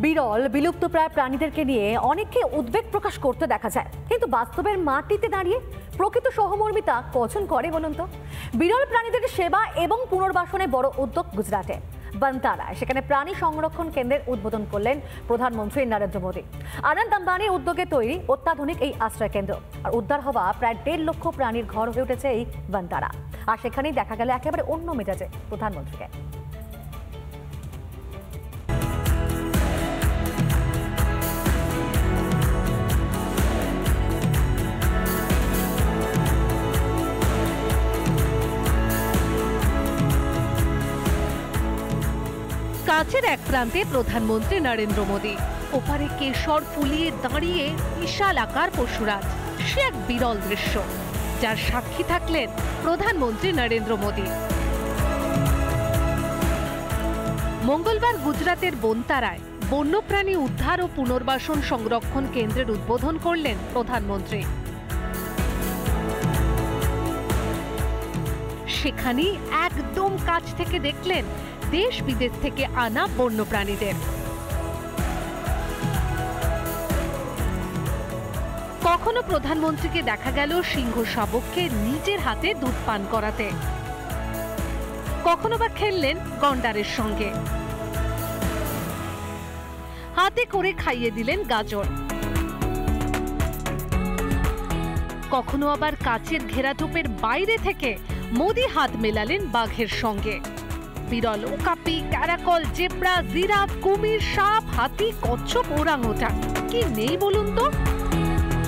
বিরল বিলুপ্তপ্রায় প্রাণীদেরকে নিয়ে অনেককে উদ্বেগ প্রকাশ করতে দেখা যায়, কিন্তু বাস্তবের মাটিতে দাঁড়িয়ে প্রকৃত সহমর্মিতা কজন করে বলুন তো? বিরল প্রাণীদের সেবা এবং পুনর্বাসনে বড় উদ্যোগ গুজরাটে বনতারায়। সেখানে প্রাণী সংরক্ষণ কেন্দ্রের উদ্বোধন করলেন প্রধানমন্ত্রী নরেন্দ্র মোদী। আনন্দ আম্বানির উদ্যোগে তৈরি অত্যাধুনিক এই আশ্রয় কেন্দ্র আর উদ্ধার হওয়া প্রায় 1.5 লক্ষ প্রাণীর ঘর হয়ে উঠেছে এই বনতারা। আর সেখানেই দেখা গেল একেবারে অন্য মেজাজে প্রধানমন্ত্রীকে। কাছের এক প্রান্তে প্রধানমন্ত্রী নরেন্দ্র মোদী, ওপারে কেশর ফুলিয়ে দাঁড়িয়ে বিশাল আকার পশুরাজ। সে এক বিরল দৃশ্য, যার সাক্ষী থাকলেন প্রধানমন্ত্রী নরেন্দ্র মোদী। মঙ্গলবার গুজরাতের বনতারায় বন্যপ্রাণী উদ্ধার ও পুনর্বাসন সংরক্ষণ কেন্দ্রের উদ্বোধন করলেন প্রধানমন্ত্রী। সেখানেই একদম কাছ থেকে দেখলেন দেশ বিদেশ থেকে আনা বন্যপ্রাণীদের। কখনো প্রধানমন্ত্রীকে দেখা গেল সিংহ শাবককে নিজের হাতে দুধ পান করাতে, কখনো বা খেললেন গন্ডারের সঙ্গে, হাতে করে খাইয়ে দিলেন গাজর। কখনো আবার কাচের ঘেরাটোপের বাইরে থেকে মোদী হাত মেলালেন বাঘের সঙ্গে। বিরল ওকাপি, ক্যারাকল, জেব্রা, জিরাফ, কুমির, সাপ, হাতি, কচ্ছপ, ওরাংওটাং কি নেই বলুন তো?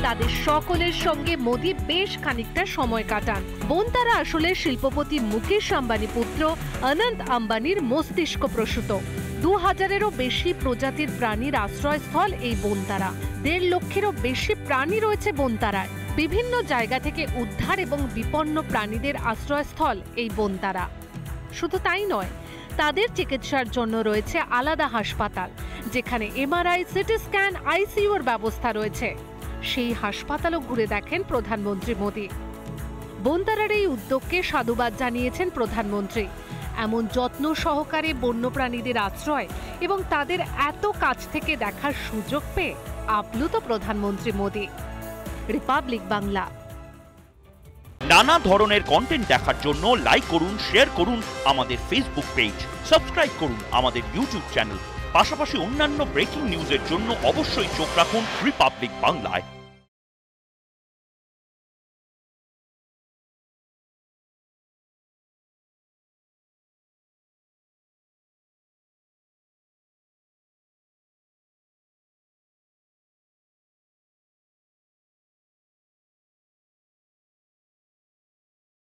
তাদের সকলের সঙ্গে মোদী বেশ খানিকটা সময় কাটান। বনতারা আসলে শিল্পপতি মুকেশ আম্বানি পুত্র অনন্ত আম্বানির মস্তিষ্ক প্রসূত। 2000-এরও বেশি প্রজাতির প্রাণীর আশ্রয়স্থল এই বনতারা। 1.5 লক্ষেরও বেশি প্রাণী রয়েছে বনতারায়। বিভিন্ন জায়গা থেকে উদ্ধার এবং বিপন্ন প্রাণীদের আশ্রয়স্থল এই বনতারা। শুধু তাই নয়, তাদের চিকিৎসার জন্য রয়েছে আলাদা হাসপাতাল, যেখানে এমআরআই, সিটি স্ক্যান, আইসিইউর ব্যবস্থা রয়েছে। সেই হাসপাতালও ঘুরে দেখেন প্রধানমন্ত্রী মোদী। বনতারার এই উদ্যোগকে সাধুবাদ জানিয়েছেন প্রধানমন্ত্রী। এমন যত্ন সহকারে বন্যপ্রাণীদের আশ্রয় এবং তাদের এত কাছ থেকে দেখার সুযোগ পেয়ে আপ্লুত প্রধানমন্ত্রী মোদী। রিপাবলিক বাংলা। নানা ধরনের কন্টেন্ট দেখার জন্য লাইক করুন, শেয়ার করুন আমাদের ফেসবুক পেজ, সাবস্ক্রাইব করুন আমাদের ইউটিউব চ্যানেল। পাশাপাশি অন্যান্য ব্রেকিং নিউজের জন্য অবশ্যই চোখ রাখুন রিপাবলিক বাংলায়।